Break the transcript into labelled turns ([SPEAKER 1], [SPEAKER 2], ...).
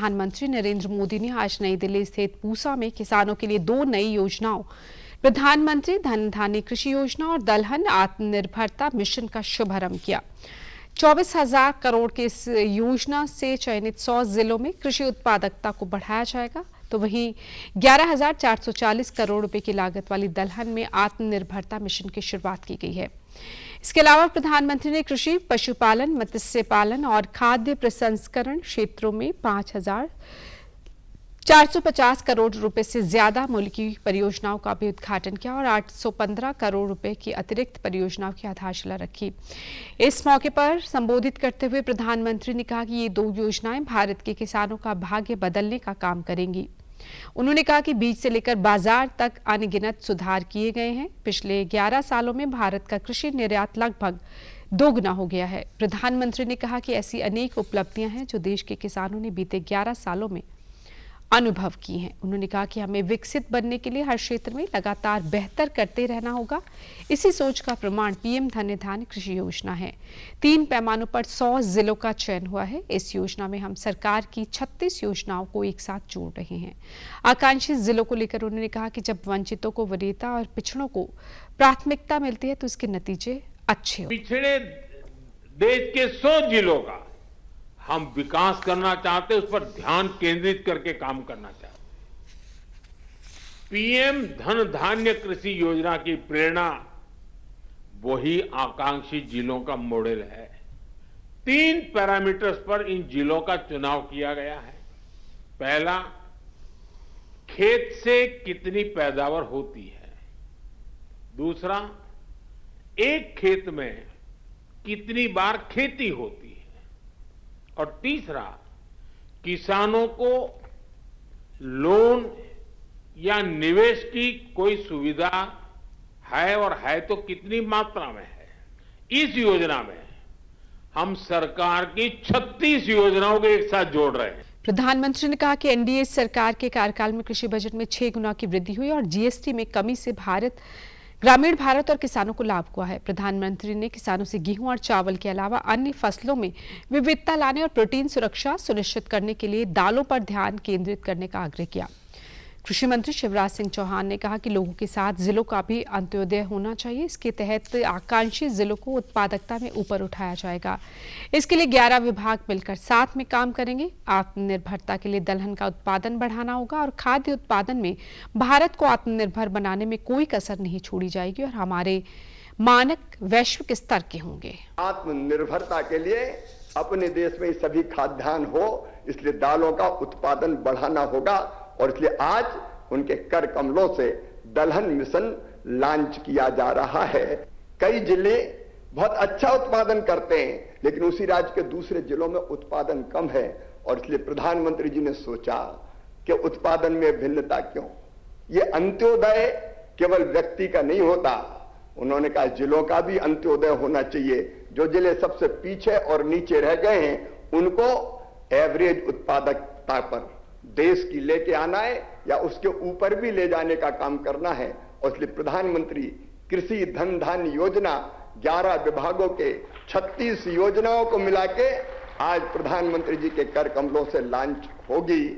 [SPEAKER 1] प्रधानमंत्री नरेंद्र मोदी ने आज नई दिल्ली स्थित पूसा में किसानों के लिए 2 नई योजनाओं प्रधानमंत्री धन धान्य कृषि योजना और दलहन आत्मनिर्भरता मिशन का शुभारंभ किया। 24,000 करोड़ की इस योजना से चयनित 100 जिलों में कृषि उत्पादकता को बढ़ाया जाएगा, तो वहीं 11,440 करोड़ रुपए की लागत वाली दलहन में आत्मनिर्भरता मिशन की शुरुआत की गई है। इसके अलावा प्रधानमंत्री ने कृषि, पशुपालन, मत्स्य पालन और खाद्य प्रसंस्करण क्षेत्रों में 5,450 करोड़ रुपए से ज्यादा मूल्य की परियोजनाओं का भी उद्घाटन किया और 815 करोड़ रुपए की अतिरिक्त परियोजनाओं की आधारशिला रखी। इस मौके पर संबोधित करते हुए प्रधानमंत्री ने कहा कि ये 2 योजनाएं भारत के किसानों का भाग्य बदलने का काम करेंगी। उन्होंने कहा कि बीज से लेकर बाजार तक अनगिनत सुधार किए गए हैं। पिछले 11 सालों में भारत का कृषि निर्यात लगभग दोगुना हो गया है। प्रधानमंत्री ने कहा कि ऐसी अनेक उपलब्धियां हैं जो देश के किसानों ने बीते 11 सालों में अनुभव की हैं। उन्होंने कहा कि हमें विकसित बनने के लिए हर क्षेत्र में लगातार बेहतर करते रहना होगा। इसी सोच का प्रमाण पीएम धन धान्य कृषि योजना है। 3 पैमानों पर 100 जिलों का चयन हुआ है। इस योजना में हम सरकार की 36 योजनाओं को एक साथ जोड़ रहे हैं। आकांक्षी जिलों को लेकर उन्होंने कहा कि जब वंचितों को वरीयता और पिछड़ों को प्राथमिकता मिलती है तो इसके नतीजे अच्छे होते हैं।
[SPEAKER 2] पिछड़े देश के 100 जिलों का हम विकास करना चाहते हैं, उस पर ध्यान केंद्रित करके काम करना चाहते हैं। पीएम धन धान्य कृषि योजना की प्रेरणा वही आकांक्षी जिलों का मॉडल है। 3 पैरामीटर्स पर इन जिलों का चुनाव किया गया है। पहला, खेत से कितनी पैदावार होती है। दूसरा, एक खेत में कितनी बार खेती होती है। और तीसरा, किसानों को लोन या निवेश की कोई सुविधा है और है तो कितनी मात्रा में है। इस योजना में हम सरकार की 36 योजनाओं को एक साथ जोड़ रहे हैं।
[SPEAKER 1] प्रधानमंत्री ने कहा कि एनडीए सरकार के कार्यकाल में कृषि बजट में 6 गुना की वृद्धि हुई और जीएसटी में कमी से ग्रामीण भारत और किसानों को लाभ हुआ है। प्रधानमंत्री ने किसानों से गेहूं और चावल के अलावा अन्य फसलों में विविधता लाने और प्रोटीन सुरक्षा सुनिश्चित करने के लिए दालों पर ध्यान केंद्रित करने का आग्रह किया। कृषि मंत्री शिवराज सिंह चौहान ने कहा कि लोगों के साथ जिलों का भी अंत्योदय होना चाहिए। इसके तहत आकांक्षी जिलों को उत्पादकता में ऊपर उठाया जाएगा। इसके लिए 11 विभाग मिलकर साथ में काम करेंगे। आत्मनिर्भरता के लिए दलहन का उत्पादन बढ़ाना होगा और खाद्य उत्पादन में भारत को आत्मनिर्भर बनाने में कोई कसर नहीं छोड़ी जाएगी और हमारे मानक वैश्विक स्तर के होंगे।
[SPEAKER 3] आत्मनिर्भरता के लिए अपने देश में सभी खाद्यान्न हो, इसलिए दालों का उत्पादन बढ़ाना होगा और इसलिए आज उनके कर कमलों से दलहन मिशन लॉन्च किया जा रहा है। कई जिले बहुत अच्छा उत्पादन करते हैं, लेकिन उसी राज्य के दूसरे जिलों में उत्पादन कम है और इसलिए प्रधानमंत्री जी ने सोचा कि उत्पादन में भिन्नता क्यों। ये अंत्योदय केवल व्यक्ति का नहीं होता, उन्होंने कहा जिलों का भी अंत्योदय होना चाहिए। जो जिले सबसे पीछे और नीचे रह गए हैं उनको एवरेज उत्पादकता पर देश की लेके आना है या उसके ऊपर भी ले जाने का काम करना है। और इसलिए प्रधानमंत्री कृषि धन धान्य योजना 11 विभागों के 36 योजनाओं को मिला के आज प्रधानमंत्री जी के कर कमलों से लॉन्च होगी।